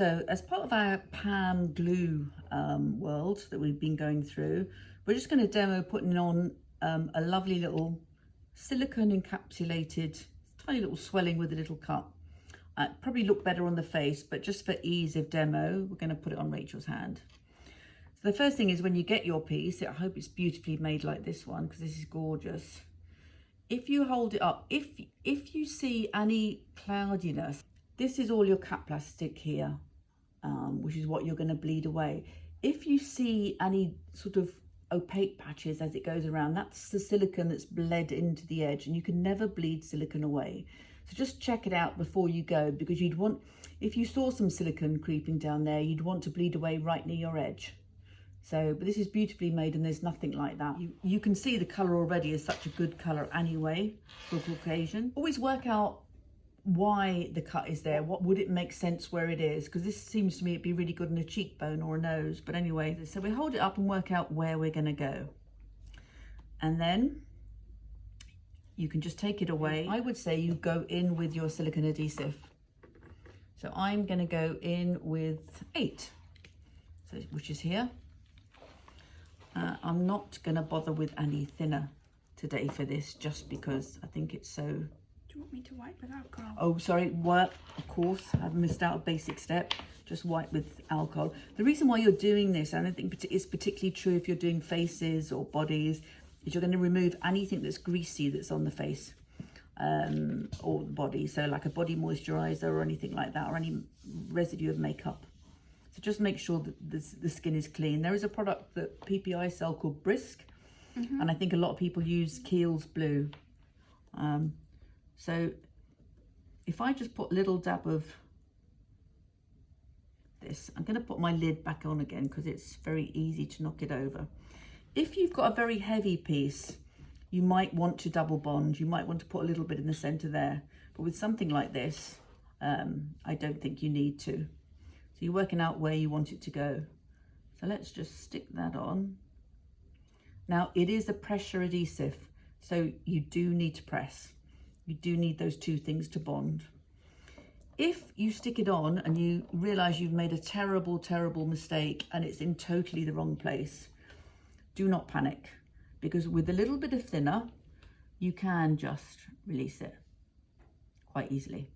So as part of our PAM glue world that we've been going through, we're just going to demo putting on a lovely little silicone encapsulated tiny little swelling with a little cut. Probably look better on the face, but just for ease of demo, we're going to put it on Rachel's hand. So the first thing is when you get your piece, I hope it's beautifully made like this one, because this is gorgeous. If you hold it up, if you see any cloudiness, this is all your cap plastic here, which is what you're going to bleed away. If you see any sort of opaque patches as it goes around, that's the silicone that's bled into the edge, and you can never bleed silicone away. So just check it out before you go, because you'd want, if you saw some silicone creeping down there, you'd want to bleed away right near your edge. So, but this is beautifully made and there's nothing like that. You can see the colour already is such a good colour anyway for Caucasian. Always work out why the cut is there. What would it make sense where it is? Because this seems to me it'd be really good on a cheekbone or a nose. But anyway, so we hold it up and work out where we're going to go. And then you can just take it away. I would say you go in with your silicone adhesive. So I'm going to go in with 8, so, which is here. I'm not going to bother with any thinner today for this, just because I think it's so... Do you want me to wipe with alcohol? Oh, sorry, wipe, of course. I've missed out a basic step. Just wipe with alcohol. The reason why you're doing this, and I think it's particularly true if you're doing faces or bodies, is you're going to remove anything that's greasy that's on the face or the body. So like a body moisturizer or anything like that, or any residue of makeup. So just make sure that the skin is clean. There is a product that PPI sell called Brisk, and I think a lot of people use Kiehl's Blue. So if I just put a little dab of this, I'm going to put my lid back on again because it's very easy to knock it over. If you've got a very heavy piece, you might want to double bond. You might want to put a little bit in the center there. But with something like this, I don't think you need to. So you're working out where you want it to go. So let's just stick that on. Now it is a pressure adhesive, so you do need to press. You do need those two things to bond. If you stick it on and you realize you've made a terrible, terrible mistake and it's in totally the wrong place, do not panic, because with a little bit of thinner, you can just release it quite easily.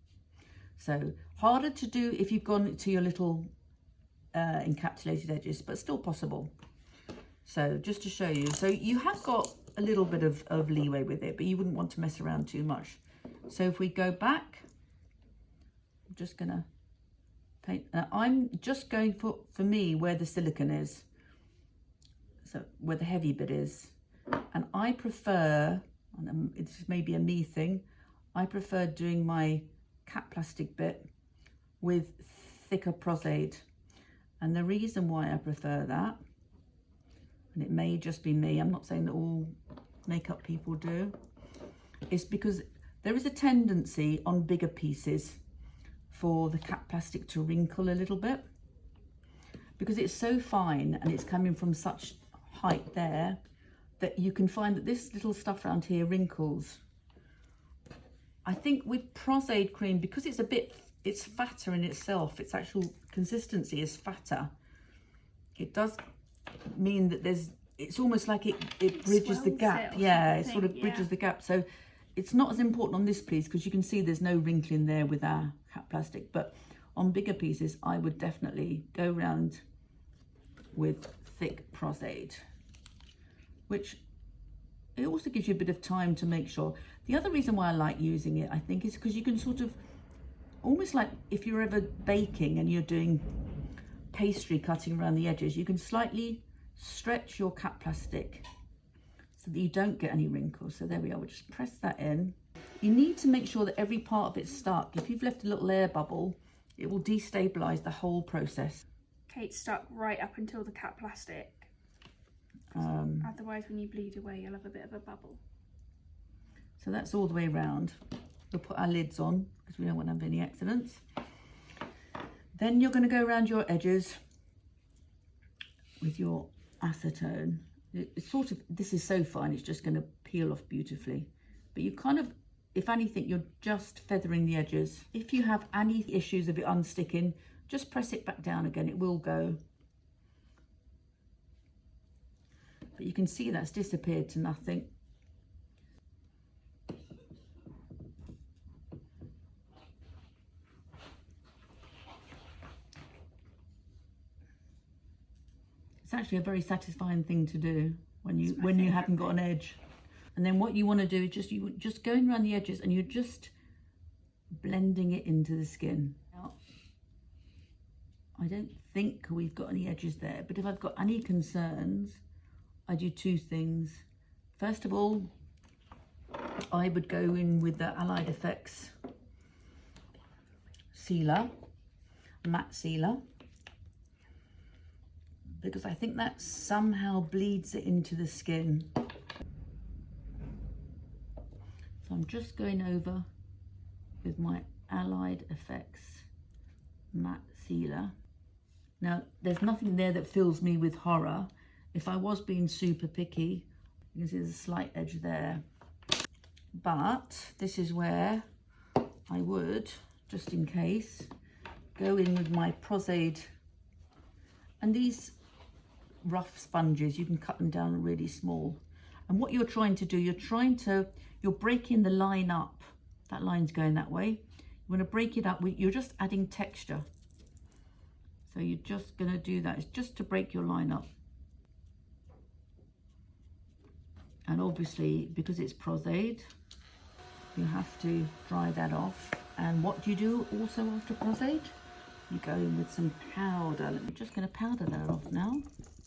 So harder to do if you've gone to your little encapsulated edges, but still possible. So just to show you, so you have got a little bit of leeway with it, but you wouldn't want to mess around too much. So if we go back, I'm just gonna paint. I'm just going for me where the silicone is, so where the heavy bit is. And I prefer, and it's maybe a me thing, I prefer doing my cap plastic bit with thicker prosade. And the reason why I prefer that, and it may just be me, I'm not saying that all makeup people do, is because there is a tendency on bigger pieces for the cap plastic to wrinkle a little bit, because it's so fine and it's coming from such height there that you can find that this little stuff around here wrinkles. I think with prosade cream, because it's fatter in itself, its actual consistency is fatter, it does mean that it's almost like it bridges the gap. Yeah, it sort of bridges the gap. So it's not as important on this piece because you can see there's no wrinkling there with our cap plastic, but on bigger pieces I would definitely go around with thick prosade, which it also gives you a bit of time to make sure. The other reason why I like using it, I think, is because you can sort of, almost like if you're ever baking and you're doing pastry cutting around the edges, you can slightly stretch your cap plastic so that you don't get any wrinkles. So there we are, we'll just press that in. You need to make sure that every part of it's stuck. If you've left a little air bubble, it will destabilize the whole process. Okay, it's stuck right up until the cap plastic. Otherwise, when you bleed away, you'll have a bit of a bubble. So that's all the way around. We'll put our lids on because we don't want to have any accidents. Then you're going to go around your edges with your acetone. It's sort of, this is so fine, it's just going to peel off beautifully. But you kind of, if anything, you're just feathering the edges. If you have any issues of it unsticking, just press it back down again, it will go. But you can see that's disappeared to nothing. It's actually a very satisfying thing to do when you haven't got an edge. And then what you want to do is just going around the edges and you're just blending it into the skin. Now, I don't think we've got any edges there, but if I've got any concerns, I do two things. First of all, I would go in with the Allied Effects sealer, matte sealer, because I think that somehow bleeds it into the skin. So I'm just going over with my Allied Effects matte sealer. Now, there's nothing there that fills me with horror. If I was being super picky, you can see there's a slight edge there. But this is where I would, just in case, go in with my Prosade. And these rough sponges, you can cut them down really small. And what you're trying to do, you're breaking the line up. That line's going that way. You want to break it up, you're just adding texture. So you're just going to do that. It's just to break your line up. And obviously, because it's Prosade, you have to dry that off. And what do you do also after Prosade? You go in with some powder. I'm just going to powder that off now.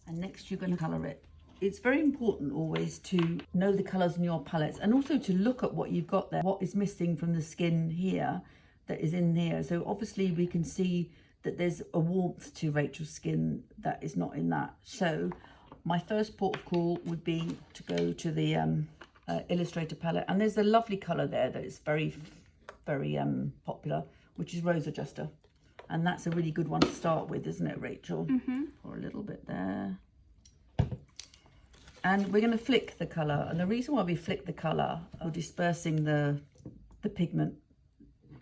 And next you're going to colour it. It's very important always to know the colours in your palettes and also to look at what you've got there. What is missing from the skin here that is in here. So obviously we can see that there's a warmth to Rachel's skin that is not in that. So my first port of call would be to go to the Illustrator palette. And there's a lovely colour there that is very, very popular, which is Rose Adjuster. And that's a really good one to start with, isn't it, Rachel? Mm-hmm. Pour a little bit there. And we're going to flick the colour. And the reason why we flick the colour, we're dispersing the pigment.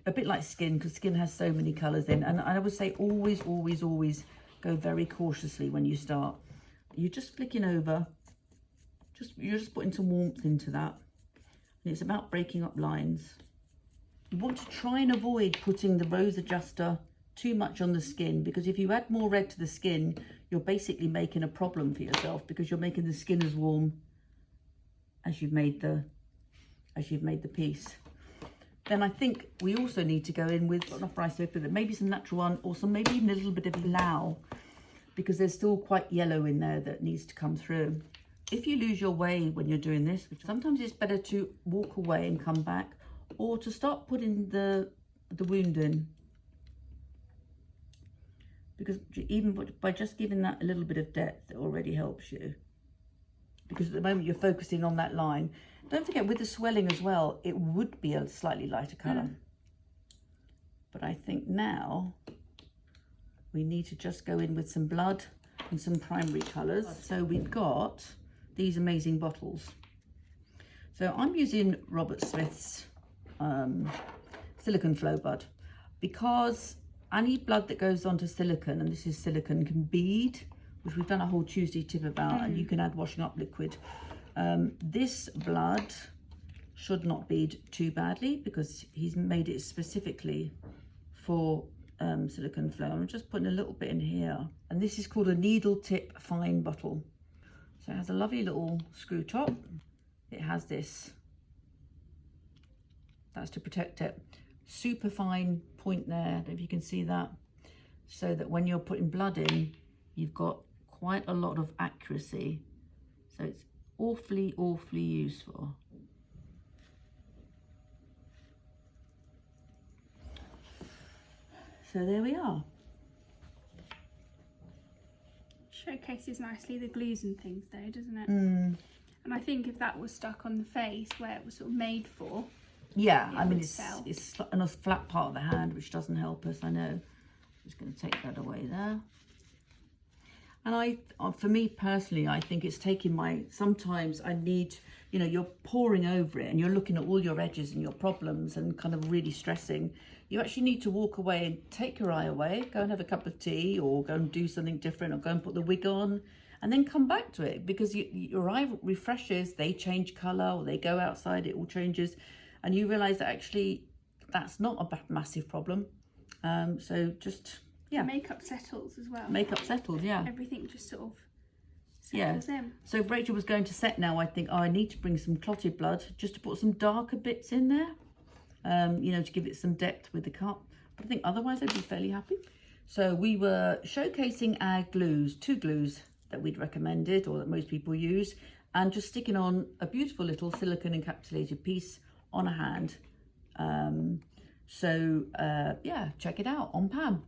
A bit like skin, because skin has so many colours in. And I would say always, always, always go very cautiously when you start. You're just flicking over. You're just putting some warmth into that. And it's about breaking up lines. You want to try and avoid putting the Rose Adjuster too much on the skin, because if you add more red to the skin, you're basically making a problem for yourself, because you're making the skin as warm as you've made the piece. Then I think we also need to go in with, not rice paper, but maybe some natural one, or maybe even a little bit of Lao, because there's still quite yellow in there that needs to come through. If you lose your way when you're doing this, sometimes it's better to walk away and come back, or to start putting the wound in. Because even by just giving that a little bit of depth, it already helps you. Because at the moment you're focusing on that line. Don't forget, with the swelling as well, it would be a slightly lighter colour. But I think now we need to just go in with some blood and some primary colours. So we've got these amazing bottles. So I'm using Robert Smith's Silicone Flow Bud, because any blood that goes onto silicone, and this is silicone, can bead, which we've done a whole Tuesday tip about, and you can add washing up liquid. This blood should not bead too badly, because he's made it specifically for silicone flow. I'm just putting a little bit in here, and this is called a needle tip fine bottle. So it has a lovely little screw top. It has this, that's to protect it. Super fine point there, I don't know if you can see that, so that when you're putting blood in, you've got quite a lot of accuracy. So it's awfully, awfully useful. So there we are. Showcases nicely the glues and things though, doesn't it? And I think if that was stuck on the face where it was sort of made for, yeah, I mean, it's on a flat part of the hand, which doesn't help us, I know. Just going to take that away there. And for me personally, I think it's taking sometimes I need, you know, you're poring over it and you're looking at all your edges and your problems and kind of really stressing. You actually need to walk away and take your eye away, go and have a cup of tea or go and do something different or go and put the wig on and then come back to it, because your eye refreshes, they change colour, or they go outside, it all changes, and you realise that actually that's not a massive problem. So just, yeah. Makeup settles as well. Makeup settles, yeah. Everything just sort of settles in. So if Rachel was going to set now, I think, I need to bring some clotted blood just to put some darker bits in there, you know, to give it some depth with the cup. But I think otherwise I'd be fairly happy. So we were showcasing our glues, 2 glues that we'd recommended or that most people use, and just sticking on a beautiful little silicone encapsulated piece on a hand. Yeah, check it out on Pam.